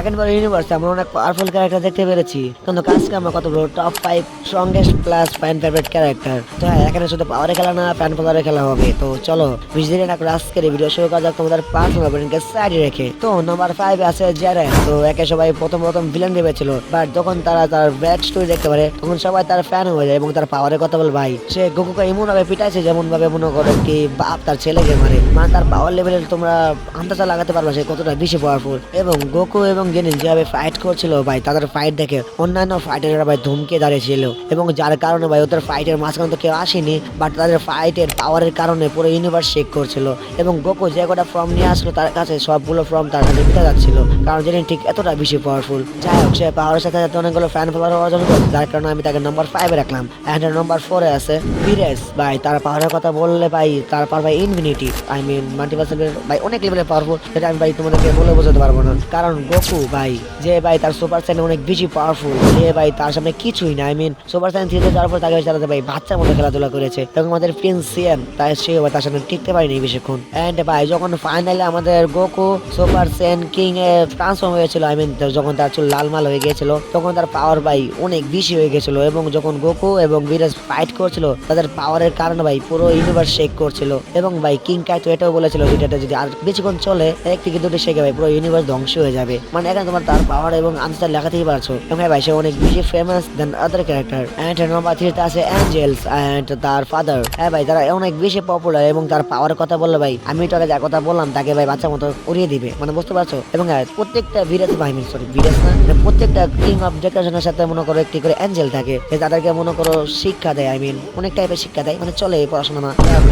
Dragon বল ইউনিভার্সে আমরা অনেক powerful character দেখতে পেরেছি, কিন্তু আজকে আমরা কত বড় top 5 strongest plus fan favourite character. তো হ্যাঁ, এখানে শুধু পাওয়ারে খেলা না, ফ্যান ফলোয়ারে খেলা হবে। তো চলো বিজলি না করে আজকের ভিডিও শুরু করা যাক তোমাদের পার্সোনাল ব্রেনকে সাইডে রেখে। তো নাম্বার 5 আছে জেরেন। তো একে সবাই প্রথম ভিলেন ভেবেছিল, বাট যখন তারা তার ব্যাক স্টোরি দেখতে পারে তখন সবাই তার ফ্যান হয়ে যায় এবং তার পাওয়ারের কথা বলে ভাই সে গোকুকে এমন ভাবে পিটাইছে যেমন ভাবে মনে করো কি বাপ তার ছেলেকে মারে। মানে তার পাওয়ার লেভেলের তোমরা আন্দাজা লাগাতে পারবে সে কতটা বেশি পাওয়ারফুল। এবং গোকু এবং জেনিন যেভাবে ফাইট করছিল ভাই, তাদের ফাইট দেখে অন্যান্য ফাইটাররা ভাই ধমকে দাঁড়িয়েছিল, এবং যার কারণে ভাই ওদের ফাইটের মাঝখানে তো কেউ আসেনি, বাট তাদের ফাইটের পাওয়ারের কারণে পুরো ইউনিভার্স শেক করছিল। এবং গোকু যে কটা ফর্ম নিয়ে আসলো তার কাছে সবগুলো ফর্ম তার কাছে দিতে যাচ্ছিল, কারণ জেনিন ঠিক এতটা বেশি পাওয়ারফুল। যাই হোক, সে পাওয়ারের সাথে সাথে অনেকগুলো ফ্যান ফলোয়ার অর্জন করে, যার কারণে আমি তাকে নাম্বার 5 এ রাখলাম। এন্ড নাম্বার 4 এ আছে ভিরেস। ভাই তার পাওয়ারের কথা বললে ভাই তার পাওয়ার ভাই ইনফিনিটি, আই মিন মাল্টিভার্সাল ভাই অনেক লেভেলে পাওয়ারফুল, যেটা আমি ভাই তোমাদেরকে বলে বোঝাতে পারবো না। কারণ গোকু ভাই যে ভাই তার সুপার সাইন অনেক বেশি পাওয়ারফুল, যে ভাই তার সামনে কিছুই না। আই মিন সুপার সাইন থ্রিতে যাওয়ার পর তাকে চালাতে ভাই বাচ্চার মতো খেলাধুলা করেছে, এবং আমাদের প্রিন্স সিএম তাই সে তার সামনে টিকতে পারেনি বেশিক্ষণ। এন্ড ভাই যখন ফাইনালি আমাদের গোকু সুপার সেন কিং এ ট্রান্সফর্ম হয়েছিল, আই মিন যখন তার চুল লাল মাল হয়ে গিয়েছিল তখন তার পাওয়ার ভাই অনেক বেশি হয়ে গেছিল। এবং যখন গোকু এবং ভিরেস ফাইট করছিল তাদের পাওয়ারের কারণে ভাই পুরো ইউনিভার্স শেক করছিল। এবং ভাই কিং কাই তো এটাও বলেছিল যেটা যদি আর বেশিক্ষণ চলে এক থেকে দুটো শেখে ভাই পুরো ইউনিভার্স ধ্বংস হয়ে যাবে। মানে এখানে তোমার তার পাওয়ার এবং আনসার লেখাতেই পারছো। এবং ভাই সে অনেক বেশি famous then other character. And number 3 তে আছে অ্যাঞ্জেলস এন্ড তার ফাদার। হ্যাঁ ভাই তারা অনেক বেশি পপুলার, এবং তার পাওয়ার কথা বললে ভাই আমি তো আগে যা কথা বললাম তাকে ভাই বাচ্চা মতো উড়িয়ে দিবে, মানে বুঝতে পারছো। এবং প্রত্যেকটা ভিরেস ভাই সরি ভিরেস না, প্রত্যেকটা কিং অফ ডেকোরেশনের সাথে মনে করো একটি করে অ্যাঞ্জেল থাকে, যে তাদেরকে মনে করো শিক্ষা দেয়। আই মিন অনেক টাইপের শিক্ষা দেয়, মানে চলে পড়াশোনা না,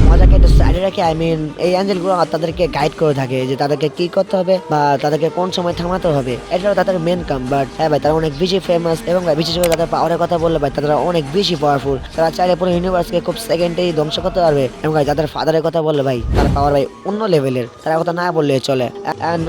মজাকে একটু সাইডে রাখে। আই মিন এই অ্যাঞ্জেল গুলো তাদেরকে গাইড করে থাকে যে তাদেরকে কি করতে হবে বা তাদেরকে কোন সময় থামাতে হবে, এটাও তাদের মেন কাম। বাট হ্যাঁ ভাই তারা অনেক বেশি ফেমাস, এবং ভাই বিশেষ করে তাদের পাওয়ারের কথা বললে ভাই তারা অনেক বেশি পাওয়ারফুল। তারা চাইলে পুরো ইউনিভার্সকে খুব সেকেন্ডেই ধ্বংস করতে পারবে। এবং ভাই তাদের ফাদারের কথা বললে ভাই তার পাওয়ার ভাই অন্য লেভেলের, তারা কথা না বললে চলে।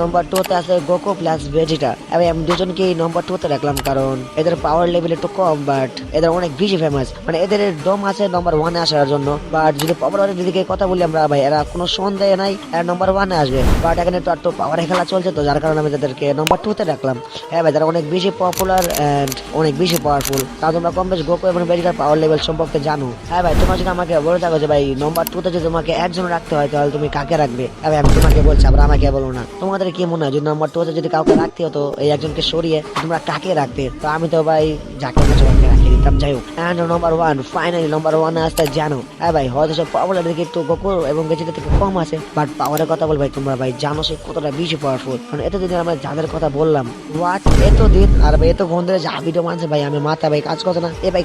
নম্বর 2 তে আছে গোকু প্লাস ভেজিটা। আমি দুজনকে নম্বর 2 তে রাখলাম কারণ এদের পাওয়ার লেভেল একটু কম, বাট এদের অনেক বেশি ফেমাস। মানে এদের দম আছে নম্বর 1 এ আসার জন্য। বাট যদি পাওয়ারের দিকে কথা বলি আমরা ভাই, এরা কোনো সন্দেহ নাই এরা নম্বর 1 এ আসবে। বাট এখানে তো পাওয়ারে খেলা চলছে, তো যার কারণে আমি তাদেরকে নম্বর 2 তে রাখলাম। হ্যাঁ ভাই তারা অনেক বেশি পপুলার এন্ড অনেক বেশি পাওয়ারফুল। তা তোমরা কম বেশ গোকু এবং ভেজিটার পাওয়ার লেভেল সম্পর্কে জানো। হ্যাঁ ভাই তোমরা যদি আমাকে বলে থাকো যে ভাই নম্বর 2 তে যদি তোমাকে একজন রাখতে হয় তাহলে তুমি কাকে রাখবে, আমি তোমাকে বলছি, আবার আমাকে বলো না। তোমাদের কি মনে হয় যদি নম্বর 2 তে যদি কাউকে রাখতে হতো এই একজনকে সরিয়ে তোমরা কাকে রাখতে? তো আমি তো ভাই যাকে সবাইকে রাখিয়ে দিতাম। যাই হোক, এন্ড নম্বর 1 ফাইনালি নম্বর 1 এ আসতে জানো। হ্যাঁ ভাই হয়তো সব পাওয়ার দিকে একটু গোকু এবং ভেজিটা থেকে কম আছে, বাট পাওয়ারের কথা বল ভাই তোমরা ভাই জানো সে কতটা বেশি পাওয়ারফুল। মানে এতদিন আমরা যাদের কথা বললাম হোয়াট এতদিন আর ভাই এত ঘন ধরে যা ভিডিও মানছে ভাই আমি মাথা ভাই কাজ করছে না। এ ভাই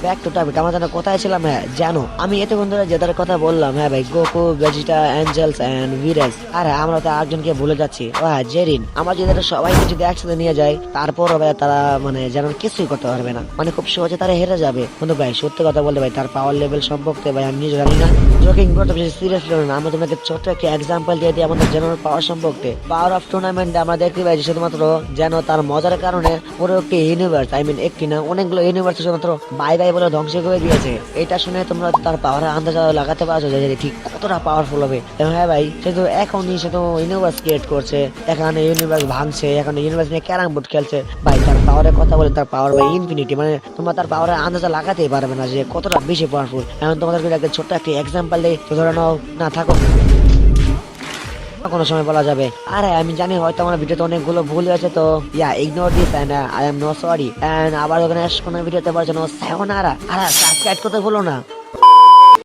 ব্যাক টু টপিক, আমার জানা কোথায় ছিলাম? হ্যাঁ জানো আমি এতক্ষণ ধরে যাদের কথা বললাম, হ্যাঁ ভাই গোকু ভেজিটা অ্যাঞ্জেলস এন্ড ভিরেস, আর আমরা তো একজনকে ভুলে যাচ্ছি, হ্যাঁ জেরিন। আমরা যদি সবাইকে যদি একসাথে নিয়ে যাই তারপর ভাই তারা মানে যেন কিছুই করতে পারবে না, মানে খুব সহজে তারা হেরে যাবে। কিন্তু ভাই সত্যি কথা বলতে ভাই তার পাওয়ার লেভেল সম্পর্কে ভাই আমি নিজে জানি না। জোকিং ব্রো বেশি সিরিয়াস না, আমি তোমাকে ছোট্ট একটা এক্সাম্পল দিয়ে দিই আমাদের জেনারেল পাওয়ার সম্পর্কে। পাওয়ার অফ টুর্নামেন্টে আমরা দেখতে পাই শুধুমাত্র যেন তার মজার কারণে পুরো একটি ইউনিভার্স, আই মিন একটি না অনেকগুলো ইউনিভার্স শুধুমাত্র বাই বাই বলে ধ্বংস করে দিয়েছে। এটা শুনে তোমরা তার পাওয়ারের আন্দাজ লাগাতে পারছো যে ঠিক কতটা পাওয়ারফুল হবে। এবং হ্যাঁ ভাই সে তো এখনই সে তো ইউনিভার্স ক্রিয়েট করছে, এখানে ইউনিভার্স ভাঙছে, এখন ইউনিভার্স নিয়ে ক্যারাম বোর্ড খেলছে। ভাই তার পাওয়ারের কথা বলে তার পাওয়ার ভাই ইনফিনিটি, মানে তোমরা তার পাওয়ারের আন্দাজা লাগাতেই পারবে না যে কতটা বেশি পাওয়ারফুল। এখন তোমাদেরকে একটা ছোট্ট একটি এক্সাম্পল দেই, তো ধরে নাও না থাকো কোনো সময় বলা যাবে। আরে আমি জানি হয়তো আমার ভিডিওতে অনেকগুলো ভুল হয়েছে, তো yeah ignore this and I am no sorry. And আবার ওখানে কোনো ভিডিওতে বলার জন্য সায়োনারা। আর সাবস্ক্রাইব করতে ভুলো না।